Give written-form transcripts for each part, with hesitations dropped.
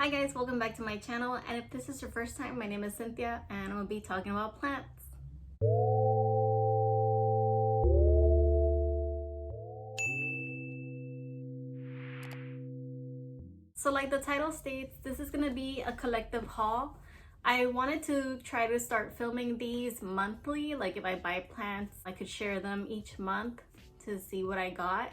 Hi guys, welcome back to my channel, and if this is your first time, my name is Cynthia and I'm going to be talking about plants. So like the title states, this is going to be a collective haul. I wanted to try to start filming these monthly, like if I buy plants, I could share them each month to see what I got.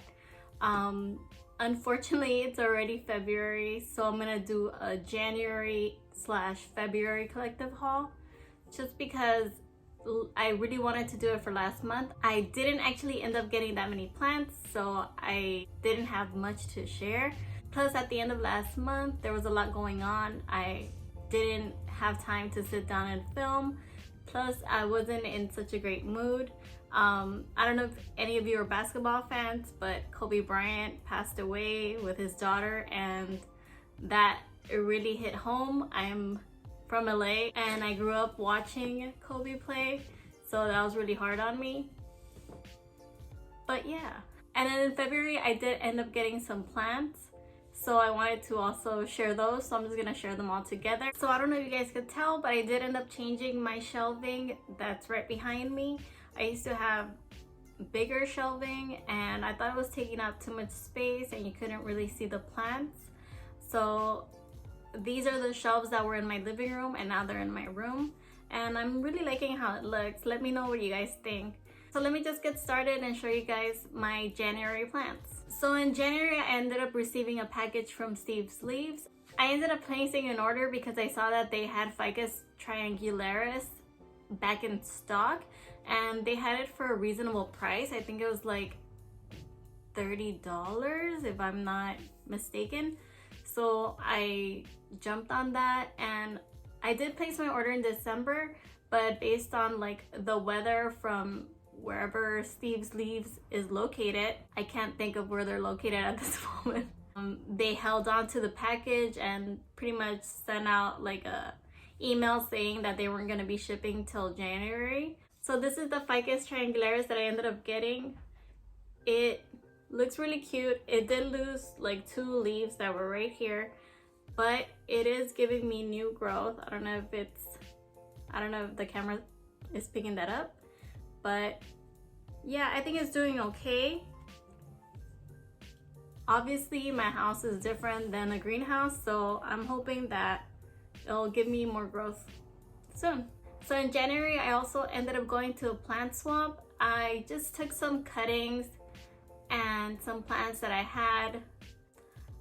Unfortunately, it's already February, so I'm gonna do a January/February collective haul just because I really wanted to do it for last month. I didn't actually end up getting that many plants, so I didn't have much to share. Plus, at the end of last month, there was a lot going on. I didn't have time to sit down and film. Plus, I wasn't in such a great mood. I don't know if any of you are basketball fans, but Kobe Bryant passed away with his daughter, and that really hit home. I'm from LA and I grew up watching Kobe play, so that was really hard on me. But yeah. And then in February, I did end up getting some plants, so I wanted to also share those, so I'm just gonna share them all together. So I don't know if you guys could tell, but I did end up changing my shelving that's right behind me. I used to have bigger shelving and I thought it was taking up too much space and you couldn't really see the plants. So these are the shelves that were in my living room and now they're in my room. And I'm really liking how it looks. Let me know what you guys think. So let me just get started and show you guys my January plants. So in January, I ended up receiving a package from Steve's Leaves. I ended up placing an order because I saw that they had Ficus Triangularis back in stock and they had it for a reasonable price. I think it was like $30 if I'm not mistaken. So I jumped on that and I did place my order in December, but based on like the weather from wherever Steve's Leaves is located, I can't think of where they're located at this moment. They held on to the package and pretty much sent out like a email saying that they weren't going to be shipping till January. So this is the Ficus Triangularis that I ended up getting. It looks really cute. It did lose like 2 leaves that were right here, but it is giving me new growth. I don't know if the camera is picking that up, but yeah, I think it's doing okay. Obviously my house is different than a greenhouse, so I'm hoping that it'll give me more growth soon. So in January, I also ended up going to a plant swap. I just took some cuttings and some plants that I had.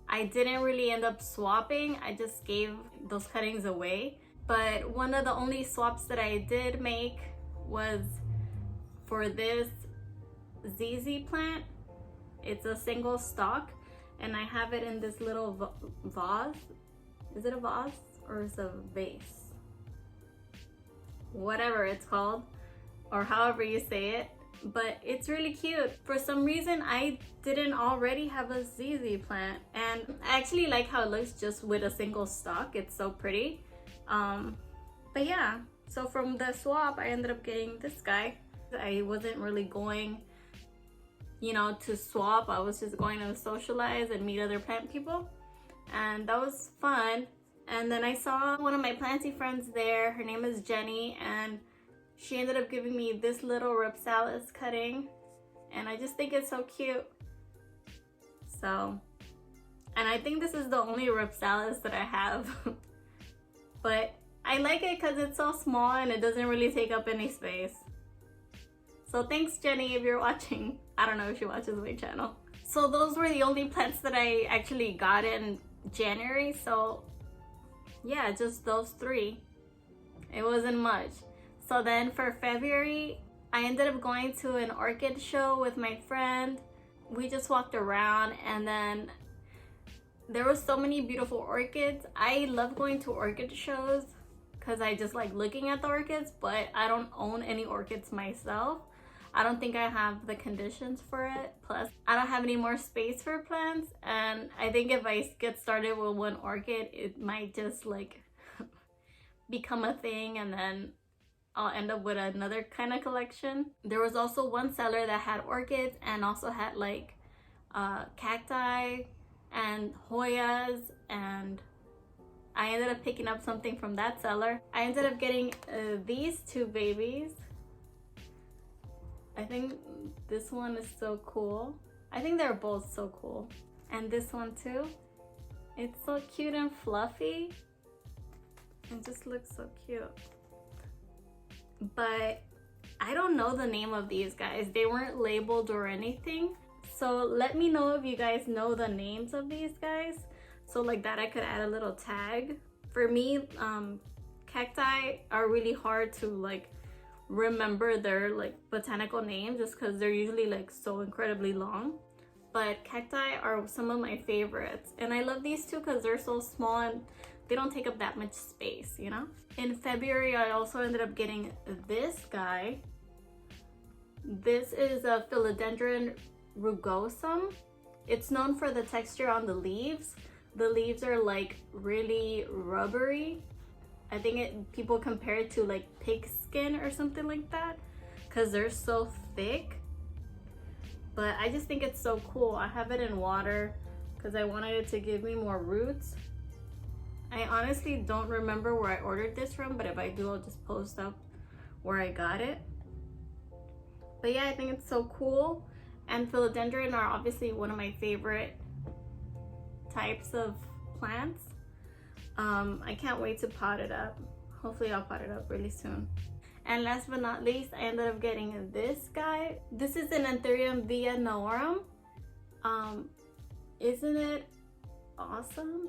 I didn't really end up swapping. I just gave those cuttings away. But one of the only swaps that I did make was for this ZZ plant. It's a single stalk and I have it in this little vase. Is it a vase or is it a vase? Whatever it's called, or however you say it, but it's really cute. For some reason, I didn't already have a ZZ plant, and I actually like how it looks just with a single stalk. It's so pretty. But yeah, so from the swap, I ended up getting this guy. I wasn't really going, to swap. I was just going to socialize and meet other plant people, and that was fun. And then I saw one of my planty friends there. Her name is Jenny, and she ended up giving me this little Rhipsalis Cutting, and I just think it's so cute. So, and I think this is the only Rhipsalis that I have. But I like it because it's so small and it doesn't really take up any space. So thanks, Jenny, if you're watching. I don't know if she watches my channel. So those were the only plants that I actually got in January. So yeah, just those 3. It wasn't much. So then for February, I ended up going to an orchid show with my friend. We just walked around and then there were so many beautiful orchids. I love going to orchid shows because I just like looking at the orchids, but I don't own any orchids myself. I don't think I have the conditions for it. Plus, I don't have any more space for plants. And I think if I get started with one orchid, it might just like become a thing and then I'll end up with another kind of collection. There was also one seller that had orchids and also had like cacti and Hoyas and I ended up picking up something from that seller. I ended up getting these two babies. I think this one is so cool. I think they're both so cool. And this one too. It's so cute and fluffy. It just looks so cute. But I don't know the name of these guys. They weren't labeled or anything. So let me know if you guys know the names of these guys. So like that I could add a little tag. For me, cacti are really hard to like remember their like botanical names just because they're usually like so incredibly long. But cacti are some of my favorites. And I love these two because they're so small and they don't take up that much space, you know? In February, I also ended up getting this guy. This is a Philodendron Rugosum. It's known for the texture on the leaves. The leaves are like really rubbery. I think people compare it to like pig skin or something like that because they're so thick. But I just think it's so cool. I have it in water because I wanted it to give me more roots. I honestly don't remember where I ordered this from, but if I do, I'll just post up where I got it. But yeah, I think it's so cool. And philodendron are obviously one of my favorite types of plants. I can't wait to pot it up. Hopefully I'll pot it up really soon. And last but not least, I ended up getting this guy. This is an Anthurium villenaorum. Isn't it awesome?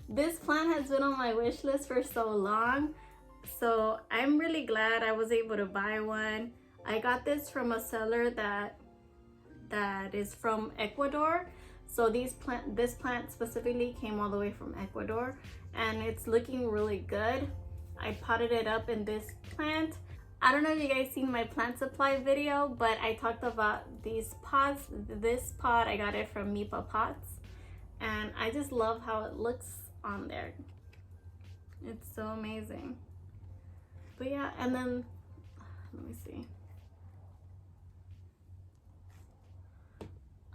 This plant has been on my wish list for so long. So I'm really glad I was able to buy one. I got this from a seller that is from Ecuador. So this plant specifically came all the way from Ecuador and it's looking really good. I potted it up in this plant. I don't know if you guys seen my plant supply video, but I talked about these pots. This pot, I got it from Mipa Pots. And I just love how it looks on there. It's so amazing. But yeah, and then, let me see.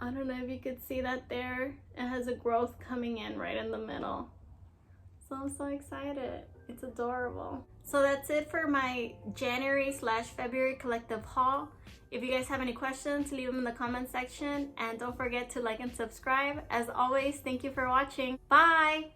I don't know if you could see that there. It has a growth coming in right in the middle. So I'm so excited. It's adorable. So that's it for my January/February collective haul. If you guys have any questions, leave them in the comment section. And don't forget to like and subscribe. As always, thank you for watching. Bye!